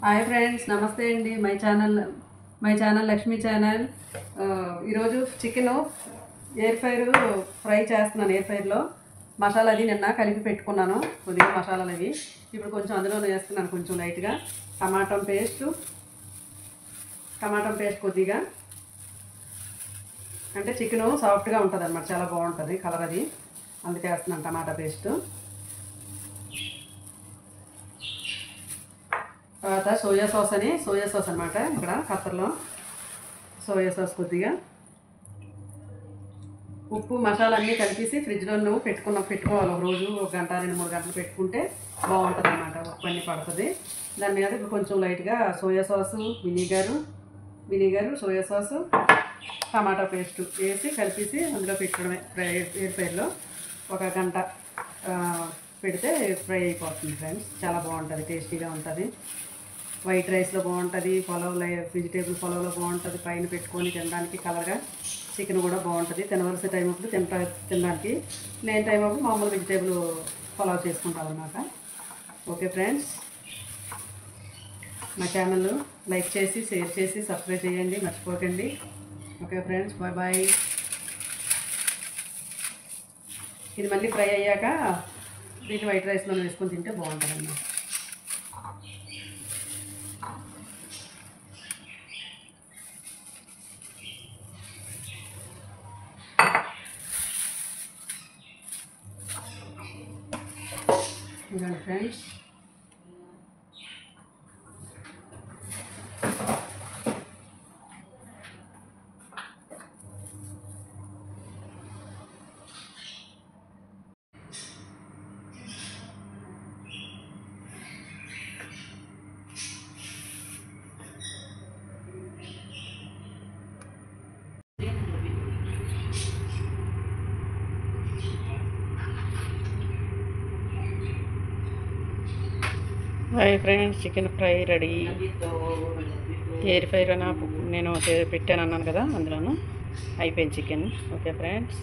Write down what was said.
Hi friends, నమస్తే అండి. My channel Lakshmi channel. ఈరోజు చికెన్ ఎయిర్ ఫ్రై చేస్తున్నాను. ఎయిర్ ఫ్రైలో మసాలా అది నిన్న కలిపి పెట్టుకున్నాను. కొద్దిగా మసాలాలు అవి ఇప్పుడు కొంచెం అందులో వేస్తున్నాను. కొంచెం లైట్గా టమాటం పేస్ట్ కొద్దిగా, అంటే చికెన్ సాఫ్ట్గా ఉంటుంది అన్నమాట, చాలా బాగుంటుంది కలర్ అది, అందుకే వేస్తున్నాను టమాటా పేస్ట్. తర్వాత సోయా సాస్ అనమాట, ఇక్కడ ఖత్తర్లో సోయా సాస్ కొద్దిగా, ఉప్పు మసాలా అన్నీ కలిపేసి ఫ్రిడ్జ్లో పెట్టుకోవాలి. ఒక రోజు 1 గంట 2-3 గంటలు పెట్టుకుంటే బాగుంటుంది అన్నమాట. ఉప్పు అన్నీ పడుతుంది. దాని మీద ఇప్పుడు కొంచెం లైట్గా సోయా సాసు, వినిగరు, సోయా సాసు, టమాటా పేస్ట్ వేసి కలిపేసి అందులో పెట్టడమే. ఎయిర్ ఫ్రైలో 1 గంట పెడితే ఫ్రై అయిపోతుంది ఫ్రెండ్స్. చాలా బాగుంటుంది, టేస్టీగా ఉంటుంది. వైట్ రైస్లో బాగుంటుంది, వెజిటేబుల్ పలావ్లో బాగుంటుంది. పైన పెట్టుకొని తినడానికి కలర్గా. చికెన్ కూడా బాగుంటుంది. తినవలసిన టైం అప్పుడు తినడానికి, లేని టైం అప్పుడు మామూలు వెజిటేబుల్ పలావ్ చేసుకుంటాం అన్నమాట. ఓకే ఫ్రెండ్స్, మా ఛానల్ లైక్ చేసి, షేర్ చేసి, సబ్స్క్రైబ్ చేయండి, మర్చిపోకండి. Okay friends, bye bye. ఇది మళ్ళీ ఫ్రై అయ్యాక దీన్ని వైట్ రైస్లో వేసుకొని తింటే బాగుంటుంది అన్నమాట. ఇదండి friends. Hi friends, chicken fry ready. Air ఫ్రైలో నేను పెట్టాను అన్నాను కదా, అందులోనూ అయిపోయింది చికెన్. Okay friends.